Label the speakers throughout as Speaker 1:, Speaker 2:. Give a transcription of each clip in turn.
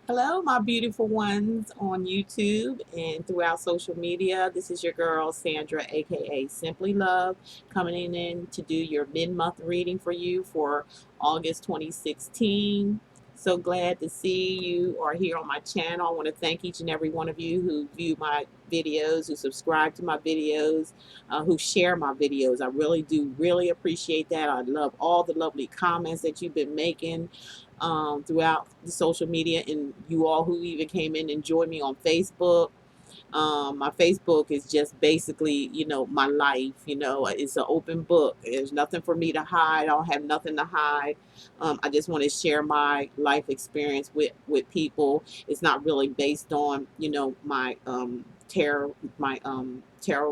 Speaker 1: Hello, my beautiful ones on YouTube and throughout social media. This is your girl, Sandra, aka Simply Love, coming in to do your mid month reading for you for August 2016. So glad to see you are here on my channel. I want to thank each and every one of you who view my videos, who subscribe to my videos, who share my videos. I really do really appreciate that. I love all the lovely comments that you've been making throughout the social media, and you all who even came in and joined me on Facebook. My Facebook is just basically, my life. It's an open book. There's nothing for me to hide. I don't have nothing to hide. I just want to share my life experience with people. It's not really based on, my tarot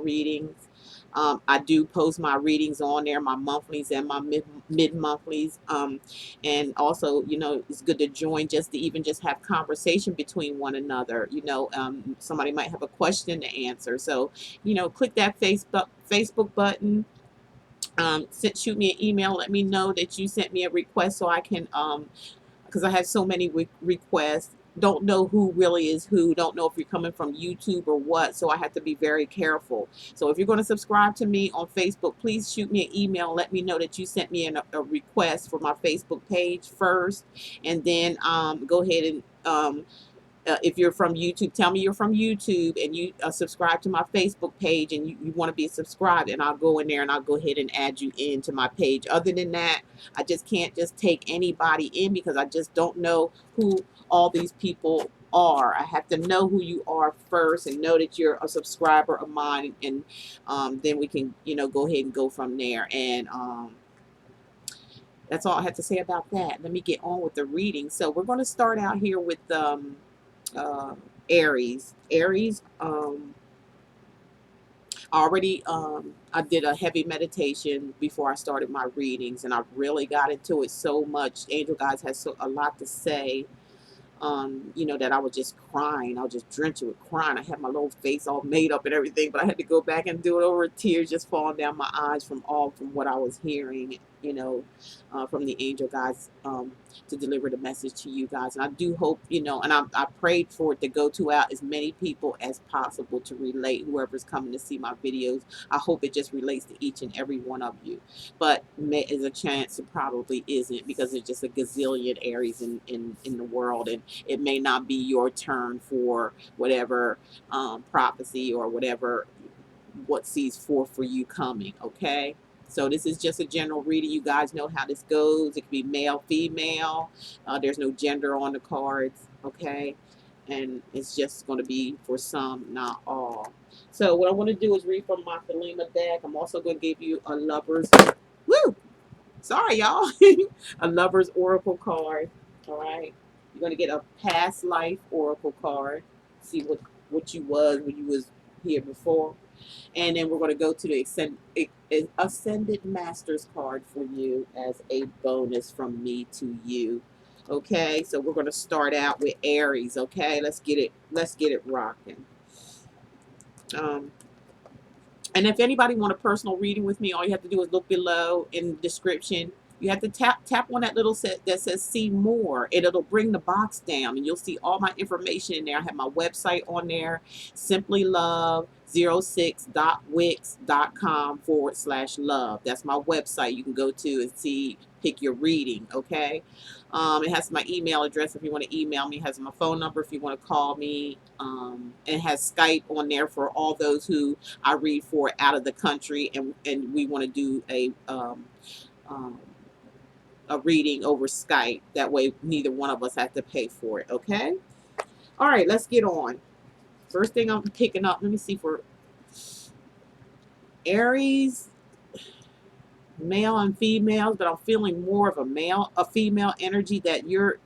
Speaker 1: readings. I do post my readings on there, my monthlies and my mid monthlies. And also, it's good to join just to even just have conversation between one another. Somebody might have a question to answer. So, click that Facebook button. Shoot me an email. Let me know that you sent me a request so I can because I have so many requests. Don't know who really is who. Don't know if you're coming from YouTube or what. So I have to be very careful. So if you're going to subscribe to me on Facebook, please shoot me an email. Let me know that you sent me a request for my Facebook page first, and then go ahead and if you're from YouTube, tell me you're from YouTube and you subscribe to my Facebook page and you want to be subscribed, and I'll go in there and I'll go ahead and add you into my page. Other than that, I just can't just take anybody in because I just don't know who all these people are. I have to know who you are first and know that you're a subscriber of mine, and then we can, go ahead and go from there. And that's all I have to say about that. Let me get on with the reading. So we're going to start out here with uh, Aries. Aries, already, I did a heavy meditation before I started my readings, and I really got into it so much. Angel Guides has a lot to say, that I was just crying. I was just drenched with crying. I had my little face all made up and everything, but I had to go back and do it over, tears just falling down my eyes from what I was hearing, from the angel guys, to deliver the message to you guys. And I do hope, and I prayed for it to go to out as many people as possible to relate, whoever's coming to see my videos. I hope it just relates to each and every one of you. But there's a chance it probably isn't, because there's just a gazillion Aries in the world, and it may not be your turn for whatever prophecy or whatever what sees forth for you coming. Okay. So this is just a general reading. You guys know how this goes. It can be male, female. There's no gender on the cards. Okay. And it's just going to be for some, not all. So what I want to do is read from my Thelema deck. I'm also going to give you a lover's, woo, sorry y'all, a lover's oracle card. All right. You're going to get a past life oracle card. See what you was when you was here before. And then we're going to go to the Ascended Masters card for you as a bonus from me to you. Okay, so we're going to start out with Aries. Okay, let's get it rocking. Um, and if anybody want a personal reading with me, all you have to do is look below in the description. You have to tap on that little set that says see more, and it'll bring the box down, and you'll see all my information in there. I have my website on there, simplylove06.wix.com/love. That's my website. You can go to and see, pick your reading. Okay. It has my email address if you want to email me. It has my phone number if you want to call me. It has Skype on there for all those who I read for out of the country, and we want to do um, a reading over Skype. That way, neither one of us have to pay for it. Okay. All right, let's get on. First thing I'm picking up. Let me see for Aries, male and females, but I'm feeling more of a female energy, that you're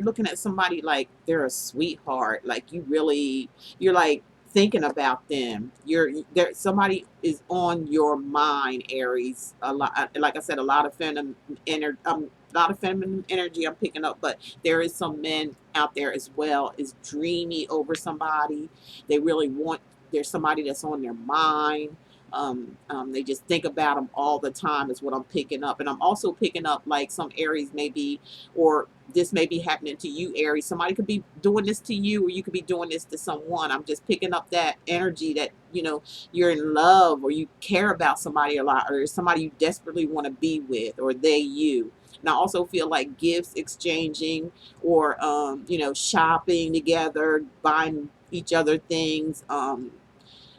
Speaker 1: looking at somebody like they're a sweetheart, like you're like thinking about them. You're there, somebody is on your mind, Aries. A lot, like I said, a lot of feminine energy. A lot of feminine energy I'm picking up, but there is some men out there as well is dreamy over somebody. They really want, there's somebody that's on their mind. They just think about them all the time is what I'm picking up. And I'm also picking up like some Aries maybe, or this may be happening to you, Aries. Somebody could be doing this to you, or you could be doing this to someone. I'm just picking up that energy that, you know, you're in love, or you care about somebody a lot, or somebody you desperately want to be with, or they you. And I also feel like gifts exchanging, or you know, shopping together, buying each other things.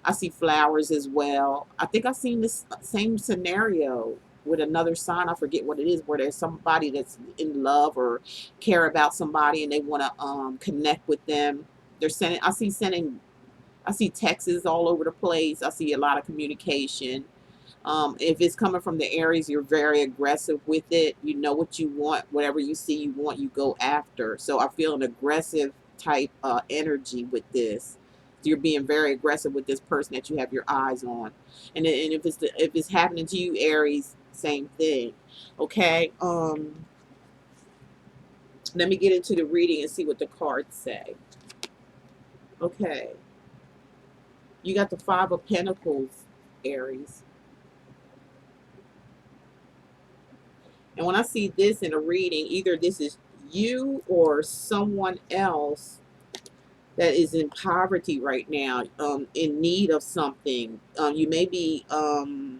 Speaker 1: I see flowers as well. I think I've seen this same scenario with another sign. I forget what it is, where there's somebody that's in love or care about somebody and they want to connect with them. They're sending. I see texts all over the place. I see a lot of communication. If it's coming from the Aries, you're very aggressive with it. You know what you want. Whatever you see you want, you go after. So I feel an aggressive type energy with this. You're being very aggressive with this person that you have your eyes on. And if it's happening to you, Aries, same thing. Okay. Let me get into the reading and see what the cards say. Okay. You got the Five of Pentacles, Aries. And when I see this in a reading, either this is you or someone else that is in poverty right now, in need of something. You may be in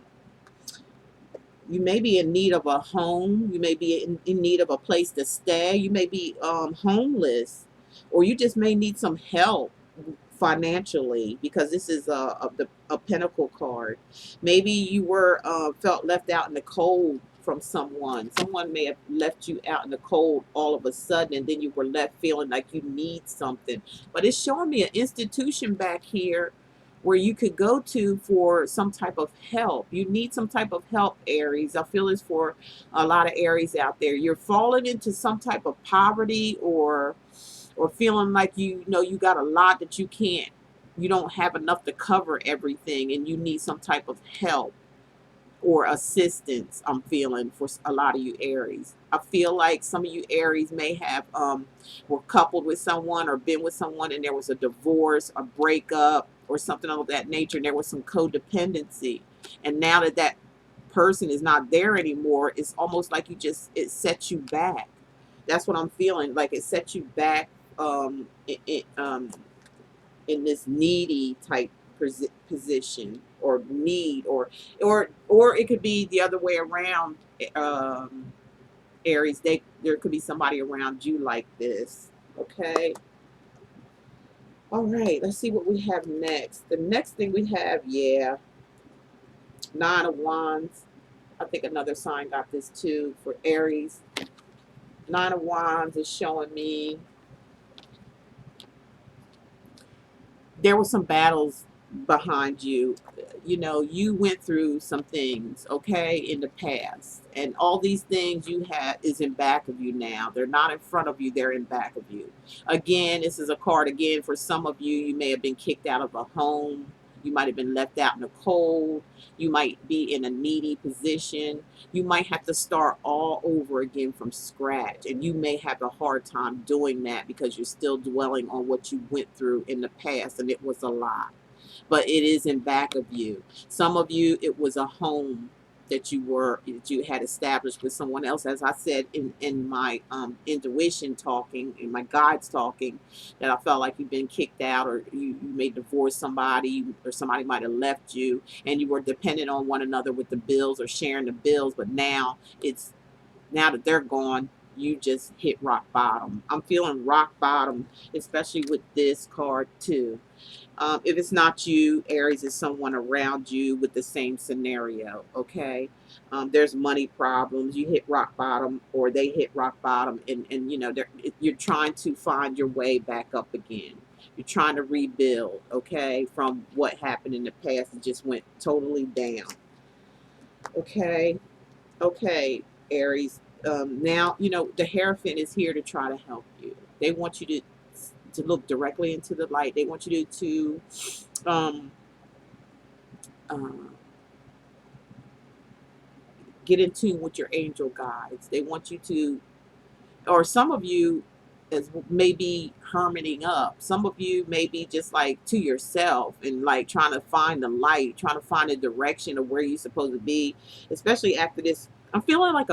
Speaker 1: need of a home. You may be in need of a place to stay. You may be homeless, or you just may need some help financially, because this is a pentacle card. Maybe you were felt left out in the cold from someone may have left you out in the cold all of a sudden, and then you were left feeling like you need something. But it's showing me an institution back here where you could go to for some type of help. You need some type of help, Aries. I feel this for a lot of Aries out there. You're falling into some type of poverty, or feeling like you know you got a lot that you don't have enough to cover everything, and you need some type of help or assistance. I'm feeling for a lot of you Aries. I feel like some of you Aries may have were coupled with someone or been with someone, and there was a divorce, a breakup, or something of that nature, and there was some codependency. And now that that person is not there anymore, it's almost like it sets you back. That's what I'm feeling, like it sets you back in this needy type position, or need, or it could be the other way around. Aries, there could be somebody around you like this. Okay. All right, let's see what we have next. The next thing we have, yeah, Nine of Wands. I think another sign got this too for Aries. Nine of Wands is showing me there were some battles behind you. You know, you went through some things, okay, in the past, and all these things you had is in back of you now. They're not in front of you, they're in back of you. Again, this is a card again for some of you. You may have been kicked out of a home. You might have been left out in the cold. You might be in a needy position. You might have to start all over again from scratch, and you may have a hard time doing that because you're still dwelling on what you went through in the past, and it was a lot. But it is in back of you. Some of you, it was a home that you had established with someone else. As I said in my intuition talking, in my guides talking, that I felt like you've been kicked out, or you may divorce somebody, or somebody might have left you, and you were dependent on one another with the bills or sharing the bills. But now now that they're gone, you just hit rock bottom. I'm feeling rock bottom, especially with this card too. If it's not you, Aries, is someone around you with the same scenario, okay? There's money problems. You hit rock bottom, or they hit rock bottom, and you know, you're trying to find your way back up again. You're trying to rebuild, okay, from what happened in the past. It just went totally down, okay? Okay, Aries. Now, you know, the Hierophant is here to try to help you. They want you to look directly into the light. They want you to um, uh, get in tune with your angel guides. They want you to, or some of you, as maybe hermiting up. Some of you may be just like to yourself and like trying to find the light, trying to find a direction of where you're supposed to be, especially after this. I'm feeling like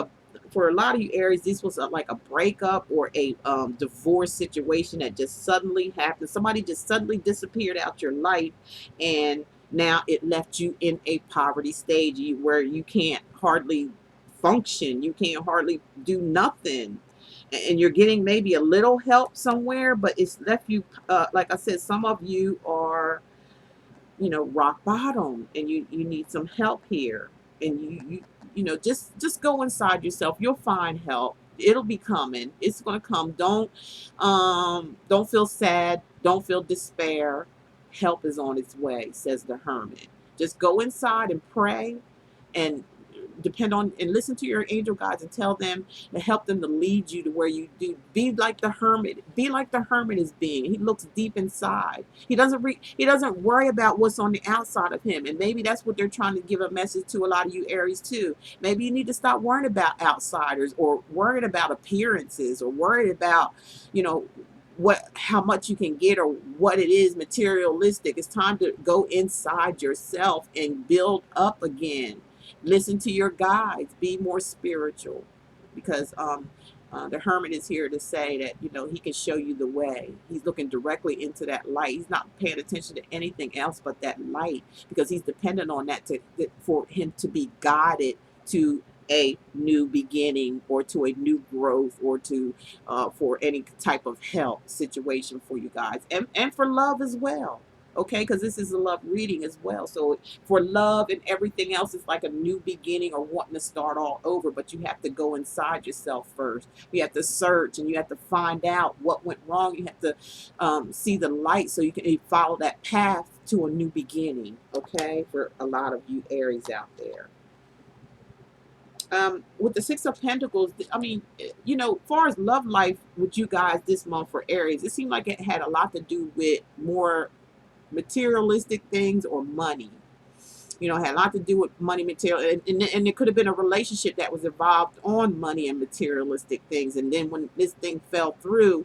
Speaker 1: for a lot of you Aries, this was like a breakup or a divorce situation that just suddenly happened. Somebody just suddenly disappeared out your life, and now it left you in a poverty stage where you can't hardly function. You can't hardly do nothing, and you're getting maybe a little help somewhere, but it's left you, like I said, some of you are, rock bottom, and you need some help here. And just go inside yourself. You'll find help. It'll be coming. It's going to come. Don't feel sad. Don't feel despair. Help is on its way, says the hermit. Just go inside and pray, and depend on and listen to your angel guides, and tell them to help them to lead you to where you do. Be like the hermit. Be like the hermit is being. He looks deep inside. He doesn't worry about what's on the outside of him. And maybe that's what they're trying to give a message to a lot of you Aries too. Maybe you need to stop worrying about outsiders, or worried about appearances, or worried about, how much you can get, or what it is materialistic. It's time to go inside yourself and build up again. Listen to your guides. Be more spiritual, because the hermit is here to say that he can show you the way. He's looking directly into that light. He's not paying attention to anything else but that light, because he's dependent on that for him to be guided to a new beginning, or to a new growth, or to for any type of health situation for you guys, and for love as well. Okay, because this is a love reading as well. So for love and everything else, it's like a new beginning, or wanting to start all over. But you have to go inside yourself first. You have to search, and you have to find out what went wrong. You have to see the light, so you can follow that path to a new beginning. Okay, for a lot of you Aries out there. With the Six of Pentacles, I mean, as far as love life with you guys this month for Aries, it seemed like it had a lot to do with more materialistic things or money. It had a lot to do with money, material, and it could have been a relationship that was involved on money and materialistic things. And then when this thing fell through,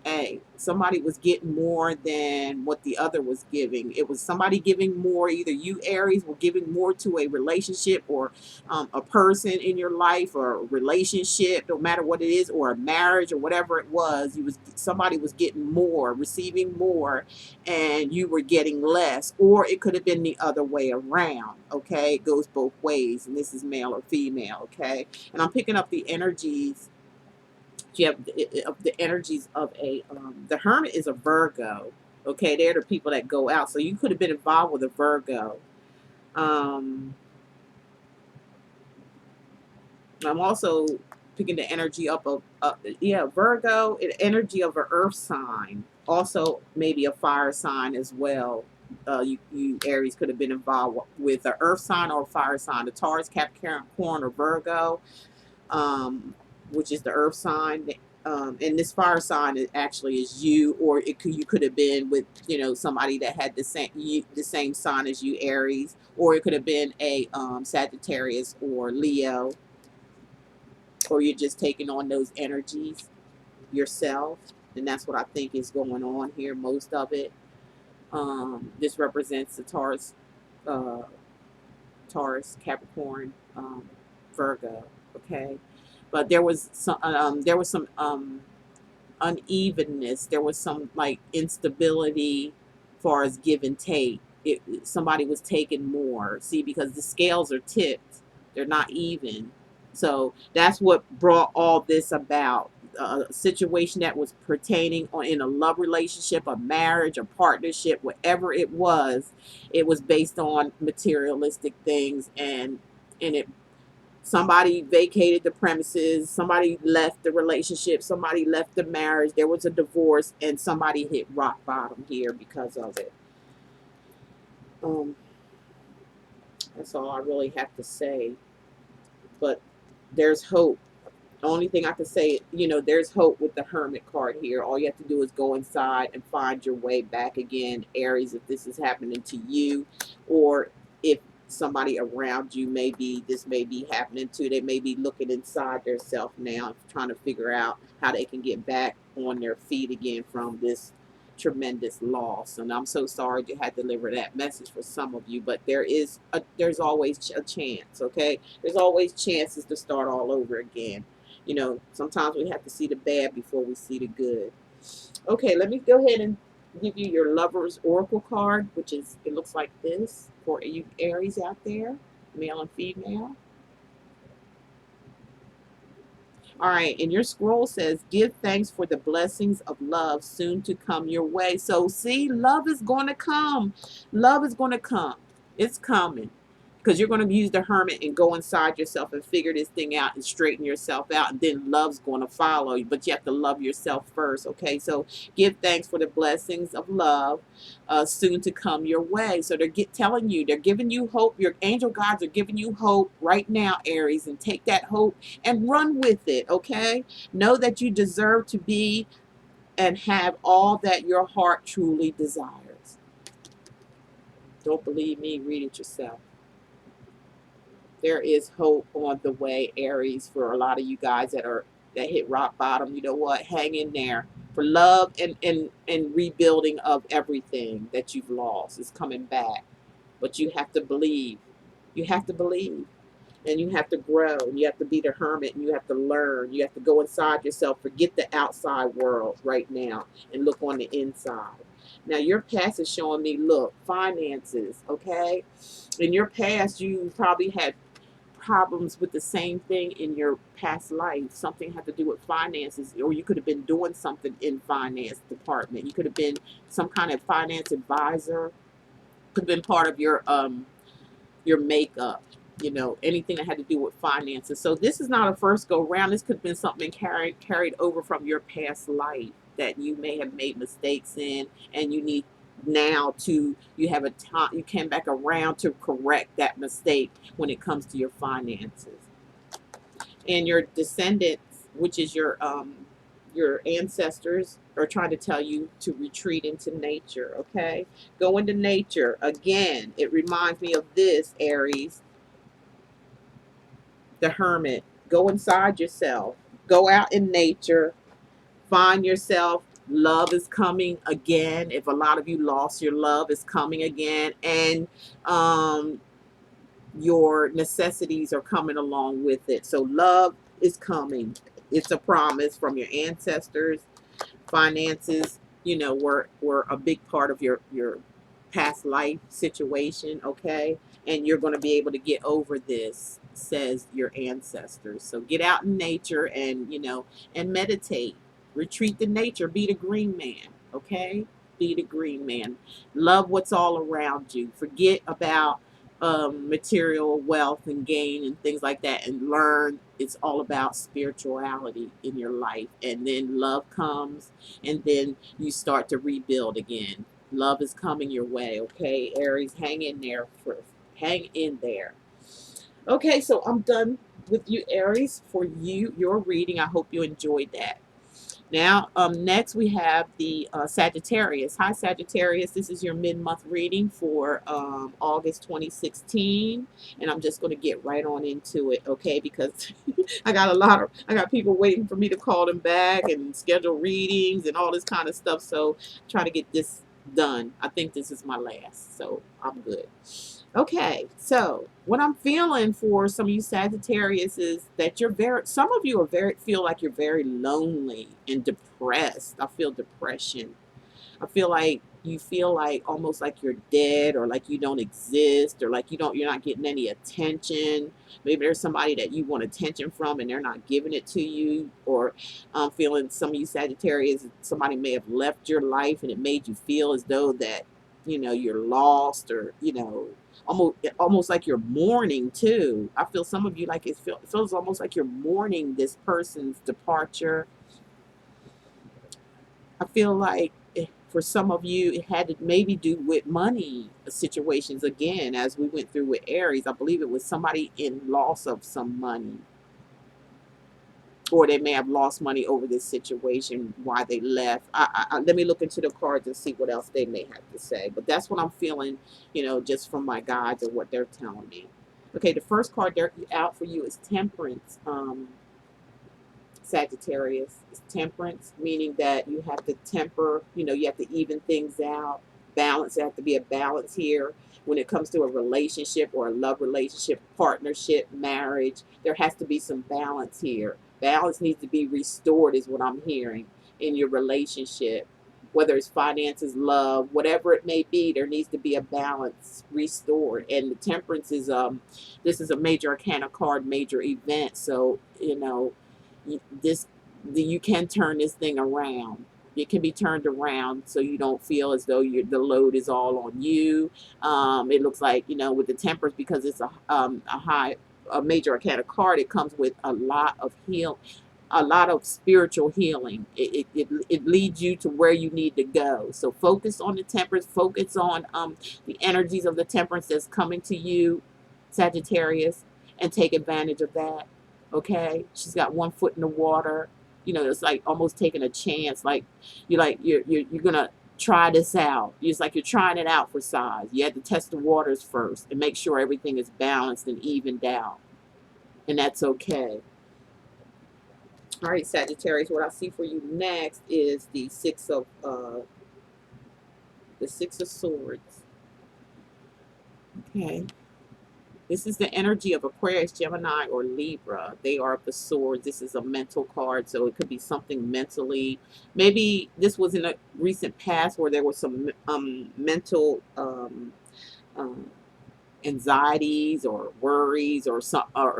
Speaker 1: hey, somebody was getting more than what the other was giving. It was somebody giving more. Either you Aries were giving more to a relationship, or a person in your life, or a relationship, no matter what it is, or a marriage, or whatever it was. Somebody was getting more, receiving more, and you were getting less. Or it could have been the other way around. Okay, it goes both ways, and this is male or female. Okay, and I'm picking up the energies. You have the energies of the hermit is a Virgo. Okay, they're the people that go out. So you could have been involved with a Virgo. I'm also picking the energy up of Virgo, an energy of an earth sign. Also maybe a fire sign as well. You Aries could have been involved with an earth sign or a fire sign. The Taurus, Capricorn, or Virgo, which is the earth sign. And this fire sign actually is you, or you could have been with somebody that had the same sign as you, Aries, or it could have been a Sagittarius or Leo, or you're just taking on those energies yourself. And that's what I think is going on here. Most of it. This represents the Taurus, Capricorn, Virgo. Okay. But there was some unevenness. There was some like instability as far as give and take. Somebody was taking more. See, because the scales are tipped, they're not even. So that's what brought all this about. A situation that was pertaining in a love relationship, a marriage, a partnership, whatever it was based on materialistic things, and it. Somebody vacated the premises, somebody left the relationship, somebody left the marriage, there was a divorce, and somebody hit rock bottom here because of it. That's all I really have to say. But there's hope. The only thing I can say, there's hope with the Hermit card here. All you have to do is go inside and find your way back again, Aries, if this is happening to you, or if somebody around you, maybe this may be happening too. They may be looking inside themselves now, trying to figure out how they can get back on their feet again from this tremendous loss. And I'm so sorry to have to deliver that message for some of you, but there's always a chance. Okay, there's always chances to start all over again. You know, sometimes we have to see the bad before we see the good. Okay, let me go ahead and give you your Lover's Oracle card, which is, it looks like this for you Aries out there, male and female. All right, and your scroll says, give thanks for the blessings of love soon to come your way. So see, love is going to come. Love is going to come. It's coming. Because you're going to use the hermit and go inside yourself and figure this thing out and straighten yourself out. And then love's going to follow you. But you have to love yourself first. Okay, so give thanks for the blessings of love soon to come your way. So they're telling you, they're giving you hope. Your angel gods are giving you hope right now, Aries. And take that hope and run with it. Okay, know that you deserve to be and have all that your heart truly desires. Don't believe me? Read it yourself. There is hope on the way, Aries, for a lot of you guys that hit rock bottom. You know what? Hang in there. For love and rebuilding of everything that you've lost is coming back. But you have to believe. You have to believe. And you have to grow. And you have to be the hermit. And you have to learn. You have to go inside yourself. Forget the outside world right now. And look on the inside. Now, your past is showing me, look, finances, okay? In your past, you probably had problems with the same thing in your past life. Something had to do with finances, or you could have been doing something in finance department. You could have been some kind of finance advisor. Could have been part of your makeup. You know, anything that had to do with finances. So this is not a first go round. This could have been something carried over from your past life that you may have made mistakes in, and you need now to, you have a time, you came back around to correct that mistake when it comes to your finances. And your descendants, which is your ancestors, are trying to tell you to retreat into nature. Okay, go into nature again. It reminds me of this, Aries, the hermit. Go inside yourself, go out in nature, find yourself. Love is coming again. If a lot of you lost your love, is coming again. And your necessities are coming along with it. So love is coming. It's a promise from your ancestors. Finances, you know, were a big part of your past life situation, okay? And you're going to be able to get over this, says your ancestors. So get out in nature and, you know, and meditate. Retreat to nature. Be the green man, okay? Be the green man. Love what's all around you. Forget about material wealth and gain and things like that, and learn it's all about spirituality in your life. And then love comes, and then you start to rebuild again. Love is coming your way, okay, Aries? Hang in there. Hang in there. Okay, so I'm done with you, Aries, for your reading. I hope you enjoyed that. Now, next we have the Sagittarius. Hi, Sagittarius. This is your mid-month reading for August 2016, and I'm just going to get right on into it, okay? Because I got people waiting for me to call them back and schedule readings and all this kind of stuff. So, try to get this done. I think this is my last, so I'm good. Okay, so what I'm feeling for some of you Sagittarius is that some of you feel like you're very lonely and depressed. I feel depression. I feel like you feel like almost like you're dead, or like you don't exist, or like you're not getting any attention. Maybe there's somebody that you want attention from and they're not giving it to you. Or I'm feeling some of you Sagittarius, somebody may have left your life and it made you feel as though that, you know, you're lost, or, you know, almost like you're mourning too. I feel some of you like it feels almost like you're mourning this person's departure. I feel like for some of you, it had to maybe do with money situations again, as we went through with Aries. I believe it was somebody in loss of some money. or they may have lost money over this situation, why they left. Let me look into the cards and see what else they may have to say. But that's what I'm feeling, just from my guides and what they're telling me. Okay, the first card they're out for you is Temperance. Sagittarius is temperance, meaning that you have to temper, you have to even things out. Balance, there have to be a balance here when it comes to a relationship or a love relationship, partnership, marriage. There has to be some balance here. Balance needs to be restored, is what I'm hearing in your relationship. Whether it's finances, love, whatever it may be, there needs to be a balance restored. And the temperance is this is a major arcana card, major event. So, this you can turn this thing around. It can be turned around so you don't feel as though the load is all on you. It looks like, with the Temperance, because it's a major arcana card, it comes with a lot of spiritual healing. It leads you to where you need to go. So focus on the Temperance, focus on the energies of the Temperance that's coming to you, Sagittarius, and take advantage of that. Okay, she's got one foot in the water. It's like almost taking a chance. Like you're gonna try this out. It's like you're trying it out for size. You have to test the waters first and make sure everything is balanced and evened out, and that's okay. All right, Sagittarius. What I see for you next is the Six of Swords. Okay. This is the energy of Aquarius, Gemini, or Libra. They are the swords. This is a mental card, so it could be something mentally. Maybe this was in a recent past where there was some mental anxieties or worries, or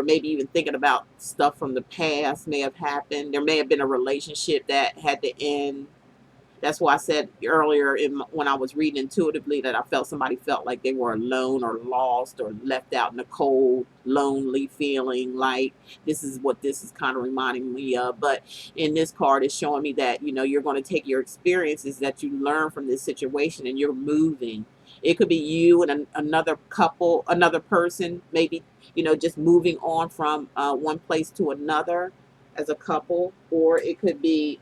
Speaker 1: maybe even thinking about stuff from the past may have happened. There may have been a relationship that had to end. That's why I said earlier when I was reading intuitively that I felt somebody felt like they were alone or lost or left out in the cold, lonely feeling. Like this is what this is kind of reminding me of. But in this card, it's showing me that, you're going to take your experiences that you learn from this situation and you're moving. It could be you and another couple, another person, maybe, just moving on from one place to another as a couple, or it could be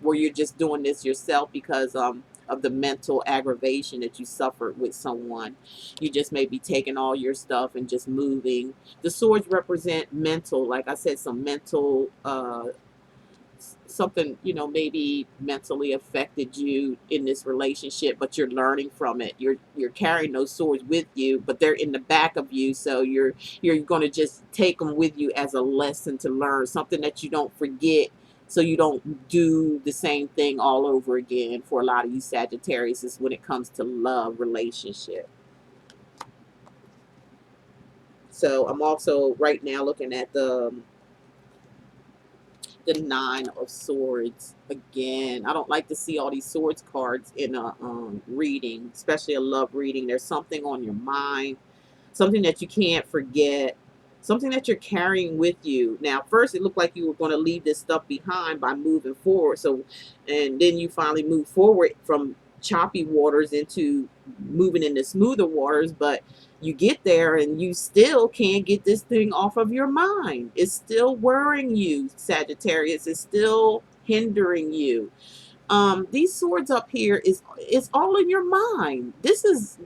Speaker 1: where you're just doing this yourself because of the mental aggravation that you suffered with someone. You just may be taking all your stuff and just moving. The swords represent mental, like I said, some mental something, maybe mentally affected you in this relationship, but you're learning from it. You're carrying those swords with you, but they're in the back of you, so you're going to just take them with you as a lesson to learn, something that you don't forget, so you don't do the same thing all over again. For a lot of you Sagittarius, is when it comes to love relationship. So I'm also right now looking at the Nine of Swords again. I don't like to see all these swords cards in a reading, especially a love reading. There's something on your mind, something that you can't forget, something that you're carrying with you. Now, first it looked like you were going to leave this stuff behind by moving forward. So, and then you finally move forward from choppy waters into moving into smoother waters, but you get there and you still can't get this thing off of your mind. It's still worrying you, Sagittarius. It's still hindering you. These swords up here is all in your mind. This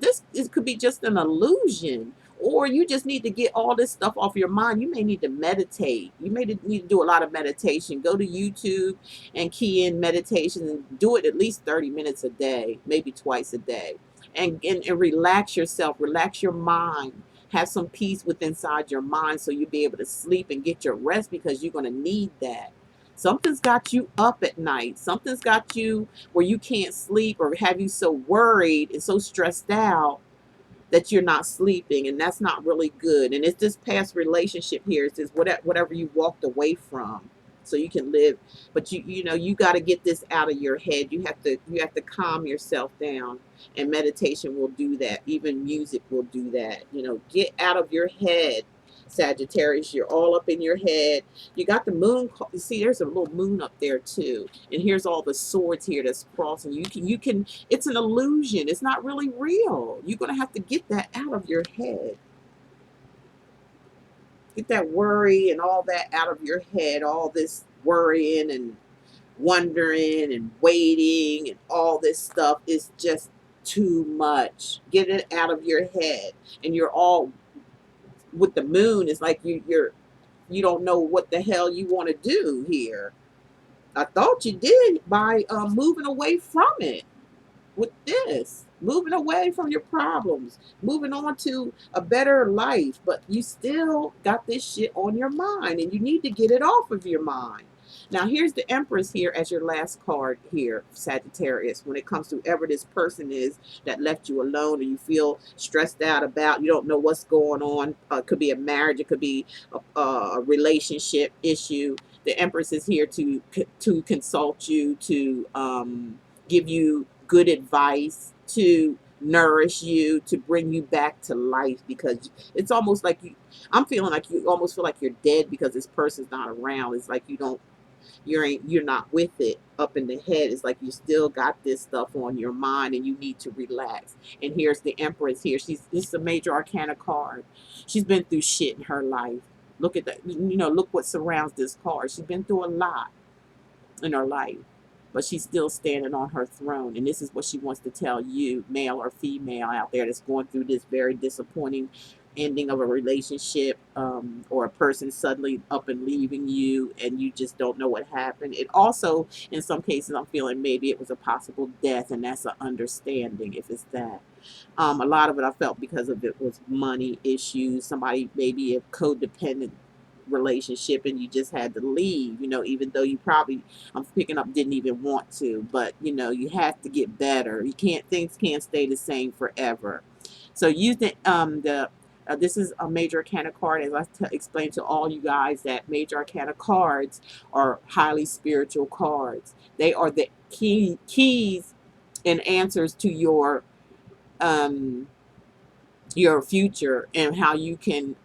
Speaker 1: could be just an illusion, or you just need to get all this stuff off your mind. You may need to meditate. You may need to do a lot of meditation. Go to YouTube and key in meditation and do it at least 30 minutes a day, maybe twice a day, and relax yourself, relax your mind. Have some peace within inside your mind so you'll be able to sleep and get your rest, because you're going to need that. Something's got you up at night. Something's got you where you can't sleep, or have you so worried and so stressed out that you're not sleeping, and that's not really good. And it's this past relationship here. It's just whatever you walked away from, so you can live. But you got to get this out of your head. You have to calm yourself down, and meditation will do that. Even music will do that. Get out of your head, Sagittarius. You're all up in your head. You got the moon. You see, there's a little moon up there too. And here's all the swords here that's crossing. You can. It's an illusion. It's not really real. You're gonna have to get that out of your head. Get that worry and all that out of your head. All this worrying and wondering and waiting and all this stuff is just too much. Get it out of your head. And you're all with the moon. It's like you don't know what the hell you want to do here. I thought you did by moving away from it with this, moving away from your problems, moving on to a better life, but you still got this shit on your mind and you need to get it off of your mind. Now, here's the Empress here as your last card here, Sagittarius. When it comes to whoever this person is that left you alone or you feel stressed out about, you don't know what's going on. It could be a marriage, it could be a relationship issue. The Empress is here to consult you, to give you good advice, to nourish you, to bring you back to life, because it's almost like I'm feeling like you almost feel like you're dead because this person's not around. It's like you're not with it up in the head. It's like you still got this stuff on your mind and you need to relax. And here's the Empress here. This is a major arcana card. She's been through shit in her life. Look at that. Look what surrounds this card. She's been through a lot in her life, but she's still standing on her throne. And this is what she wants to tell you, male or female out there that's going through this very disappointing ending of a relationship, or a person suddenly up and leaving you and you just don't know what happened. It also, in some cases, I'm feeling maybe it was a possible death, and that's an understanding if it's that. A lot of it I felt because of it was money issues, somebody maybe a codependent relationship and you just had to leave, even though you probably, I'm picking up, didn't even want to, but you have to get better. Things can't stay the same forever. So use the this is a major arcana card. As I explained to all you guys, that major arcana cards are highly spiritual cards. They are the keys and answers to your future and how you can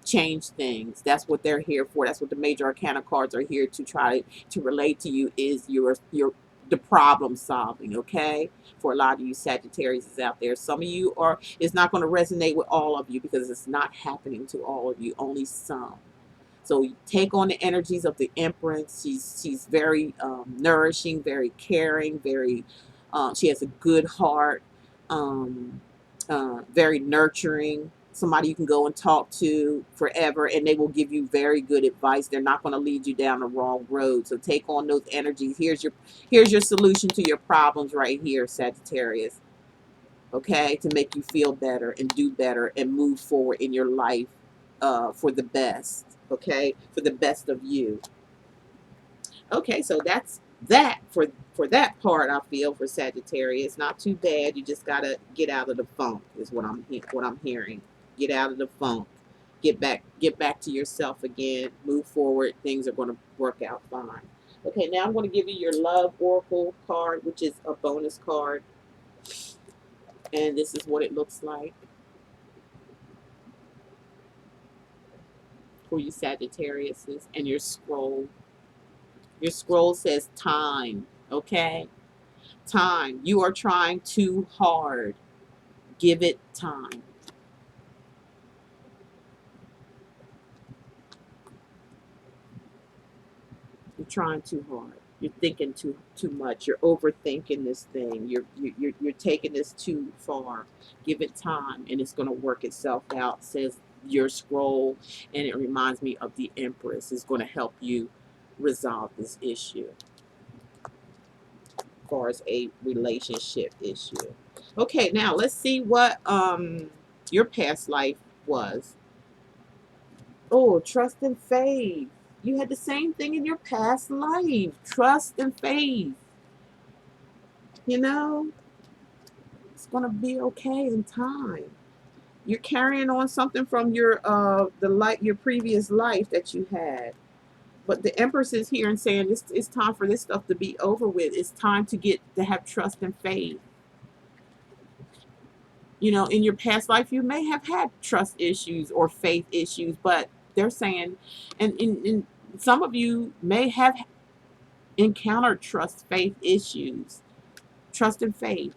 Speaker 1: change things. That's what they're here for. That's what the major arcana cards are here to try to relate to you, is the problem solving. Okay, for a lot of you Sagittarius is out there, some of you it's not going to resonate with all of you because it's not happening to all of you, only some. So take on the energies of the Empress. She's very nourishing, very caring, very she has a good heart, very nurturing, somebody you can go and talk to forever, and they will give you very good advice. They're not going to lead you down the wrong road. So take on those energies. Here's your solution to your problems right here, Sagittarius. Okay, to make you feel better and do better and move forward in your life for the best. Okay, for the best of you. Okay, so that's that for that part. I feel for Sagittarius, not too bad. You just gotta get out of the funk, is what I'm hearing. Get out of the funk. Get back to yourself again. Move forward. Things are going to work out fine. Okay, now I'm going to give you your love oracle card, which is a bonus card, and this is what it looks like for you Sagittariuses. And your scroll. Your scroll says time. Okay? Time. You are trying too hard. Give it time. You're trying too hard. You're thinking too much. You're overthinking this thing. You're taking this too far. Give it time, and it's going to work itself out, says your scroll. And it reminds me of the Empress. Is going to help you resolve this issue as far as a relationship issue. Okay, now let's see what your past life was. Oh, trust and faith. You had the same thing in your past life. Trust and faith. It's going to be okay in time. You're carrying on something from your previous life that you had. But the Empress is here and saying it's time for this stuff to be over with. It's time to have trust and faith. In your past life, you may have had trust issues or faith issues, but they're saying, and some of you may have encountered trust, faith issues, trust and faith.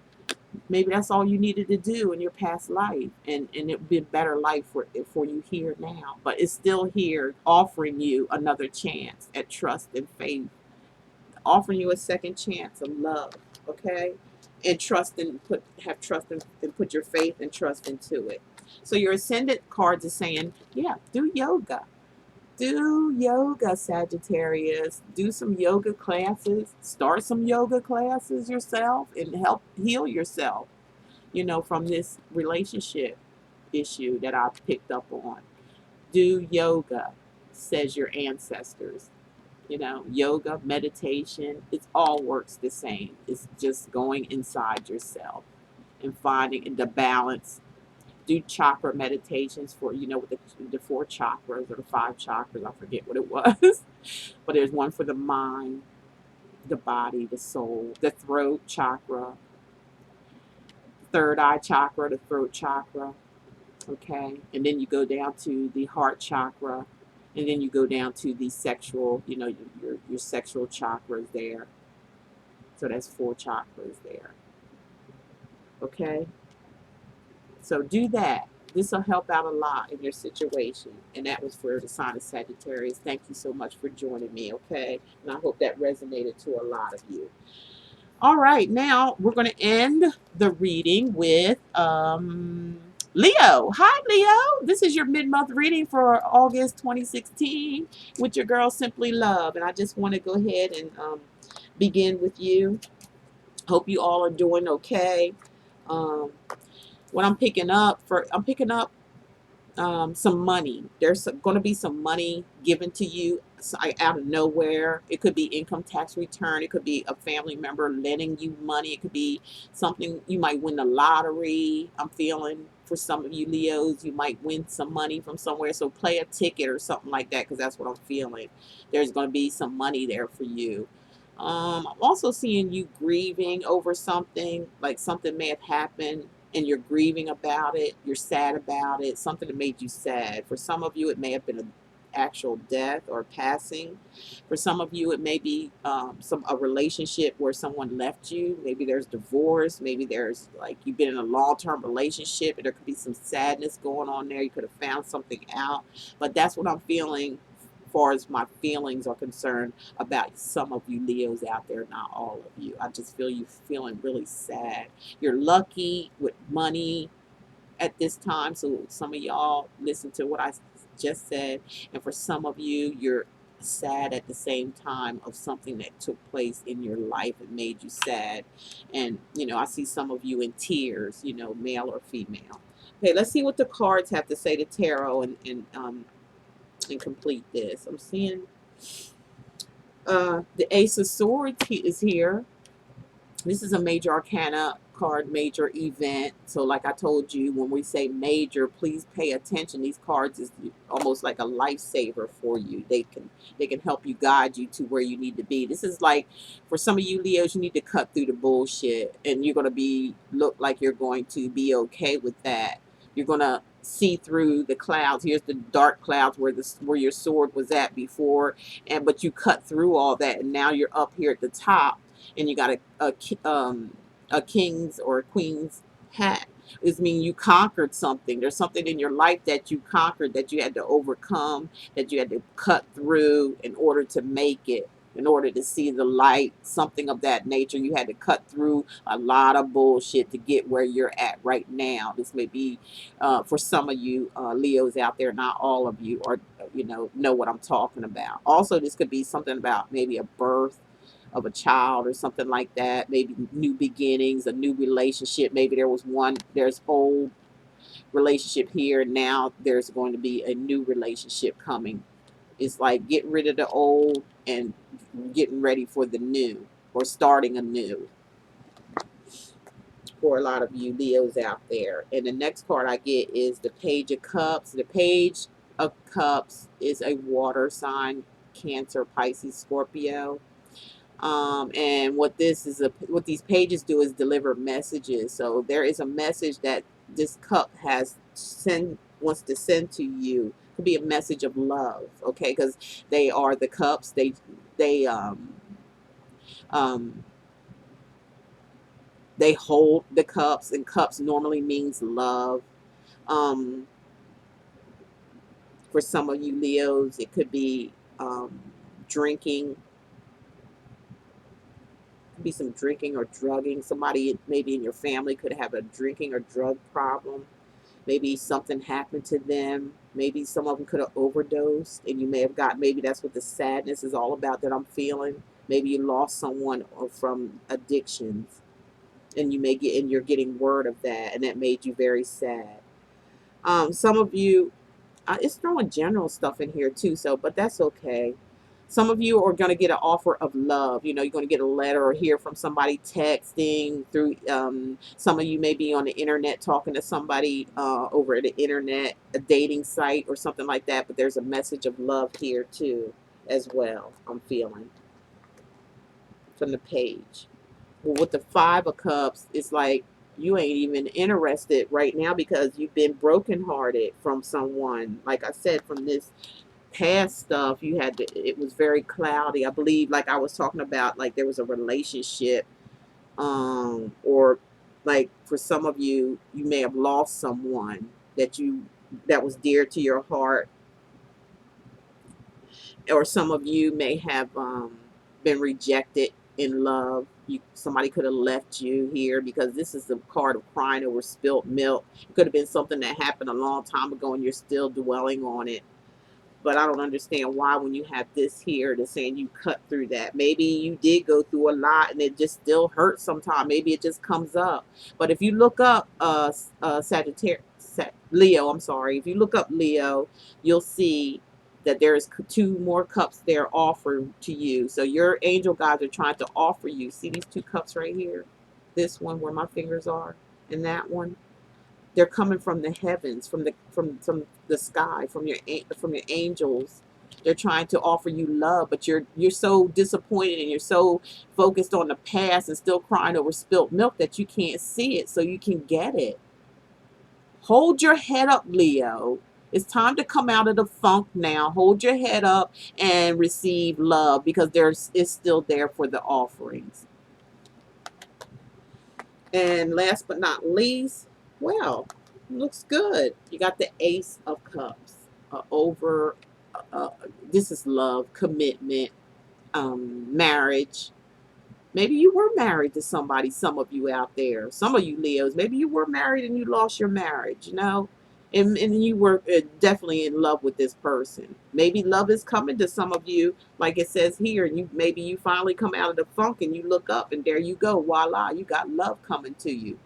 Speaker 1: Maybe that's all you needed to do in your past life, and it would be a better life for you here now. But it's still here, offering you another chance at trust and faith, offering you a second chance of love. Okay, and trust and have trust and put your faith and trust into it. So your ascendant cards is saying, yeah, do yoga. Do yoga, Sagittarius. Do some yoga classes. Start some yoga classes yourself and help heal yourself, from this relationship issue that I picked up on. Do yoga, says your ancestors. Yoga, meditation, it all works the same. It's just going inside yourself and finding the balance. Do chakra meditations for, with the four chakras or the five chakras. I forget what it was. But there's one for the mind, the body, the soul, the throat chakra, third eye chakra, the throat chakra. Okay. And then you go down to the heart chakra. And then you go down to the sexual, your sexual chakras there. So that's four chakras there. Okay. So do that. This will help out a lot in your situation. And that was for the sign of Sagittarius. Thank you so much for joining me, okay? And I hope that resonated to a lot of you. All right, now we're going to end the reading with Leo. Hi, Leo. This is your mid-month reading for August 2016 with your girl, Simply Love. And I just want to go ahead and begin with you. Hope you all are doing okay. What I'm picking up some money. There's going to be some money given to you out of nowhere. It could be income tax return. It could be a family member lending you money. It could be something, you might win the lottery. I'm feeling for some of you Leos, you might win some money from somewhere. So play a ticket or something like that, because that's what I'm feeling. There's going to be some money there for you. I'm also seeing you grieving over something, like something may have happened and you're grieving about it, you're sad about it, something that made you sad. For some of you, it may have been an actual death or passing. For some of you, it may be a relationship where someone left you. Maybe there's divorce. Maybe there's, like, you've been in a long-term relationship and there could be some sadness going on there. You could have found something out. But that's what I'm feeling far as my feelings are concerned about some of you Leos out there, not all of you. I just feel you feeling really sad. You're lucky with money at this time, so some of y'all listen to what I just said, and for some of you, you're sad at the same time of something that took place in your life and made you sad. And I see some of you in tears, male or female. Okay, let's see what the cards have to say to tarot and complete this. I'm seeing the Ace of Swords is here. This is a major arcana card, major event. So like I told you, when we say major, please pay attention. These cards is almost like a lifesaver for you. They can help you, guide you to where you need to be. This is like, for some of you Leos, you need to cut through the bullshit, and you're going to look like you're going to be okay with that. You're going to see through the clouds. Here's the dark clouds where your sword was at before, but you cut through all that, and now you're up here at the top, and you got a king's or a queen's hat. This means you conquered something. There's something in your life that you conquered, that you had to overcome, that you had to cut through in order to make it, in order to see the light, something of that nature. You had to cut through a lot of bullshit to get where you're at right now. This may be for some of you Leos out there, not all of you, or know what I'm talking about. Also, this could be something about maybe a birth of a child or something like that. Maybe new beginnings, a new relationship. Maybe there's old relationship here. Now there's going to be a new relationship coming. It's like getting rid of the old and getting ready for the new, or starting anew for a lot of you Leos out there. And the next card I get is the Page of Cups. The Page of Cups is a water sign, Cancer, Pisces, Scorpio. And what these pages do is deliver messages. So there is a message that this cup wants to send to you. It could be a message of love, okay? Because they are the cups. They They hold the cups, and cups normally means love. Um, for some of you Leos, it could be drinking, could be some drinking or drugging. Somebody maybe in your family could have a drinking or drug problem. Maybe something happened to them. Maybe some of them could have overdosed, and you may have got, maybe that's what the sadness is all about that I'm feeling. Maybe you lost someone from addictions, and you may get, and you're getting word of that, and that made you very sad. Some of you, it's throwing general stuff in here too, so, but that's okay. Some of you are going to get an offer of love. You know, you're going to get a letter or hear from somebody texting through. Some of you may be on the internet talking to somebody over the internet, a dating site or something like that. But there's a message of love here too, as well. I'm feeling from the page. Well, with the Five of Cups, it's like you ain't even interested right now because you've been brokenhearted from someone. Like I said, from this past stuff, you had to, it was very cloudy. I believe, like I was talking about, like there was a relationship, or like for some of you, you may have lost someone that you, that was dear to your heart, or some of you may have been rejected in love. Somebody could have left you here, because this is the card of crying over spilt milk. It could have been something that happened a long time ago and you're still dwelling on it. But I don't understand why, when you have this here, they're saying you cut through that. Maybe you did go through a lot and it just still hurts sometimes. Maybe it just comes up. But if you look up Sagittarius, Leo, I'm sorry. If you look up Leo, you'll see that there's two more cups there offered to you. So your angel guides are trying to offer you. See these two cups right here? This one where my fingers are, and that one. They're coming from the heavens, from the sky, from your angels. They're trying to offer you love, but you're so disappointed and you're so focused on the past and still crying over spilt milk that you can't see it, so you can get it. Hold your head up, Leo. It's time to come out of the funk now. Hold your head up and receive love, because it's still there for the offerings. And last but not least, well, looks good. You got the Ace of Cups. Over, this is love, commitment, marriage. Maybe you were married to somebody, some of you out there. Some of you Leos, maybe you were married and you lost your marriage, you know? And you were definitely in love with this person. Maybe love is coming to some of you, like it says here, and maybe you finally come out of the funk and you look up and there you go, voila, you got love coming to you.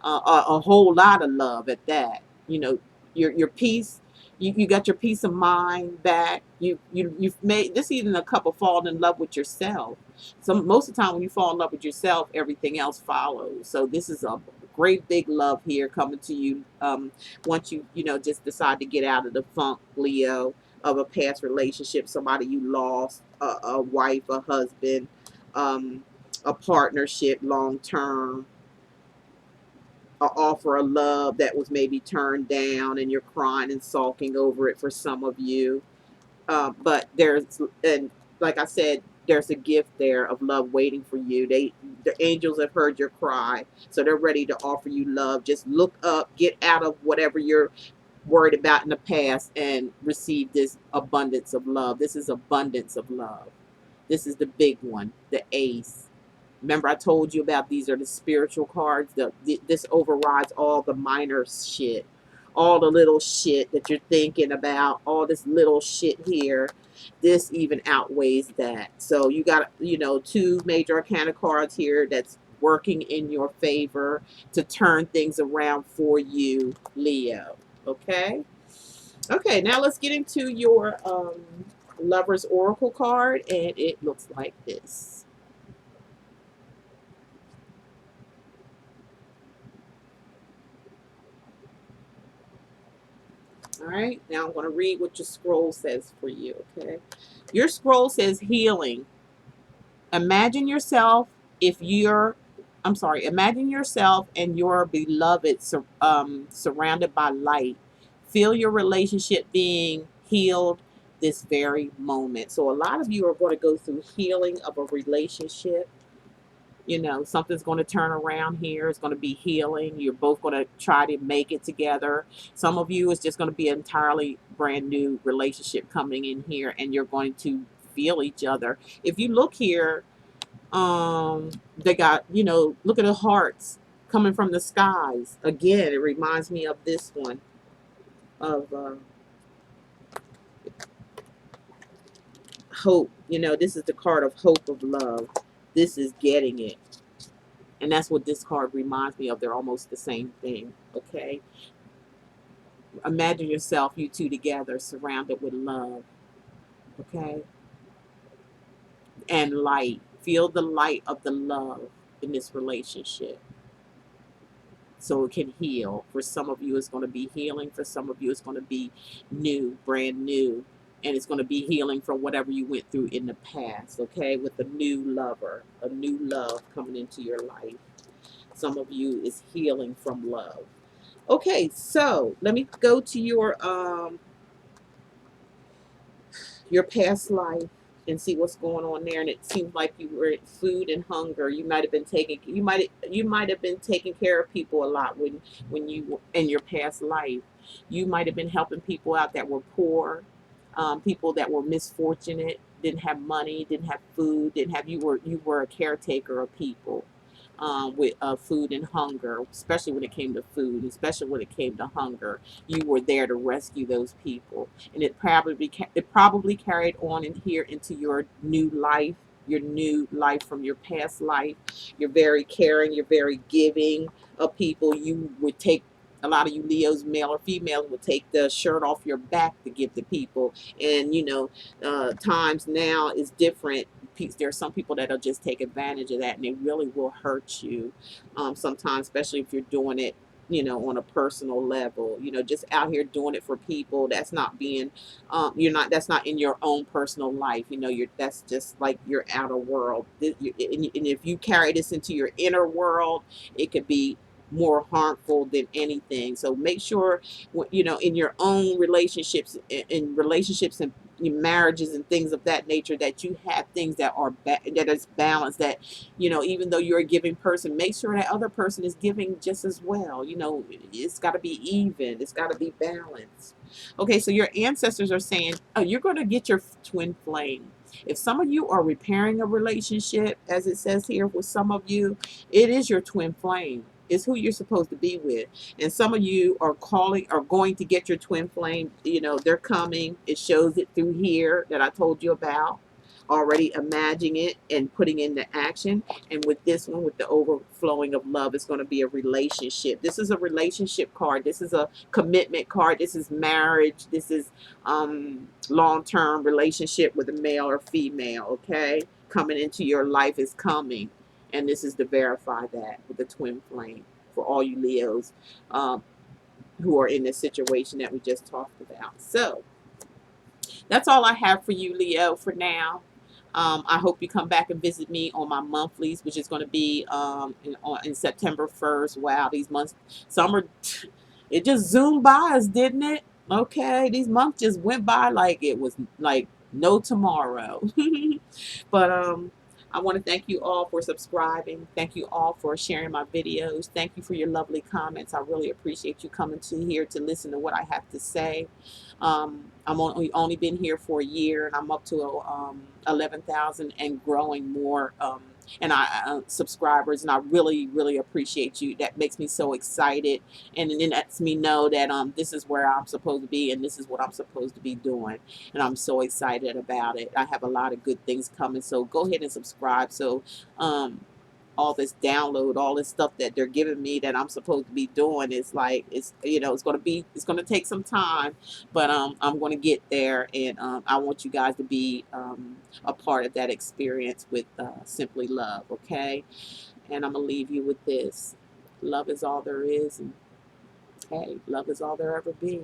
Speaker 1: A whole lot of love at that. You know, your peace, you got your peace of mind back. You've made this, even a couple falling in love with yourself. So most of the time when you fall in love with yourself, everything else follows. So this is a great big love here coming to you, once you know, just decide to get out of the funk, Leo, of a past relationship, somebody you lost, a wife, a husband, a partnership, long term, a offer of love that was maybe turned down, and you're crying and sulking over it for some of you. But there's, and like I said, there's a gift there of love waiting for you. The angels have heard your cry, so they're ready to offer you love. Just look up, get out of whatever you're worried about in the past, and receive this abundance of love. This is abundance of love. This is the big one, the Ace. Remember I told you about, these are the spiritual cards. This overrides all the minor shit. All the little shit that you're thinking about, all this little shit here, this even outweighs that. So you got, you know, two major arcana cards here that's working in your favor to turn things around for you, Leo. Okay? Okay, now let's get into your Lover's Oracle card, and it looks like this. All right, now I'm going to read what your scroll says for you, okay? Your scroll says healing. Imagine yourself, if you're, I'm sorry, imagine yourself and your beloved surrounded by light. Feel your relationship being healed this very moment. So a lot of you are going to go through healing of a relationship. You know, something's going to turn around here. It's going to be healing. You're both going to try to make it together. Some of you, it's just going to be an entirely brand new relationship coming in here, and you're going to feel each other. If you look here, they got, you know, look at the hearts coming from the skies. Again, it reminds me of this one, of hope. You know, this is the card of hope, of love. This is getting it. And that's what this card reminds me of. They're almost the same thing. Okay. Imagine yourself, you two together, surrounded with love. Okay. And light. Feel the light of the love in this relationship, so it can heal. For some of you, it's going to be healing. For some of you, it's going to be new, brand new. And it's going to be healing from whatever you went through in the past, okay? With a new lover, a new love coming into your life. Some of you is healing from love. Okay, so let me go to your past life and see what's going on there. And it seems like you were in food and hunger. You might have been taking care of people a lot when you were in your past life. You might have been helping people out that were poor, people that were misfortunate, didn't have money, didn't have food, didn't have you were a caretaker of people. With food and hunger, especially when it came to food, especially when it came to hunger, you were there to rescue those people, and it probably carried on in here into your new life. Your new life from your past life. You're very caring. You're very giving of people. You would take, a lot of you Leos, male or female, would take the shirt off your back to give to people. And you know, times now is different. There are some people that'll just take advantage of that, and they really will hurt you sometimes, especially if you're doing it, you know, on a personal level. You know, just out here doing it for people. That's not being, that's not in your own personal life. You know, that's just like your outer world. And if you carry this into your inner world, it could be more harmful than anything. So make sure, you know, in your own relationships, in relationships and marriages and things of that nature, that you have things that are that is balanced. That, you know, even though you're a giving person, make sure that other person is giving just as well. You know, it's got to be even. It's got to be balanced. Okay, so your ancestors are saying, oh, you're going to get your twin flame. If some of you are repairing a relationship, as it says here with some of you, it is your twin flame. It's who you're supposed to be with. And some of you are going to get your twin flame. You know, they're coming. It shows it through here that I told you about. Already imagining it and putting into action. And with this one, with the overflowing of love, it's going to be a relationship. This is a relationship card. This is a commitment card. This is marriage. This is long-term relationship with a male or female. Okay, coming into your life is coming. And this is to verify that with the twin flame for all you Leos who are in this situation that we just talked about. So that's all I have for you, Leo, for now. I hope you come back and visit me on my monthlies, which is going to be in September 1st. Wow, these months, summer, it just zoomed by us, didn't it? Okay, these months just went by like it was like no tomorrow. But I want to thank you all for subscribing. Thank you all for sharing my videos. Thank you for your lovely comments. I really appreciate you coming to here to listen to what I have to say. I'm only been here for a year, and I'm up to 11,000 and growing more. And subscribers, and I really appreciate you. That makes me so excited, and it lets me know that this is where I'm supposed to be, and this is what I'm supposed to be doing, and I'm so excited about it. I have a lot of good things coming, so go ahead and subscribe. So all this download, all this stuff that they're giving me that I'm supposed to be doing is like, it's, you know, it's going to take some time, but I'm going to get there, and I want you guys to be a part of that experience with Simply Love. Okay, and I'm gonna leave you with this: love is all there is, and hey, love is all there ever be.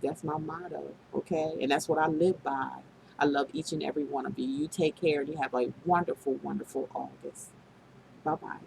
Speaker 1: That's my motto. Okay, and that's what I live by. I love each and every one of you. You take care, and you have a wonderful August. Bye bye.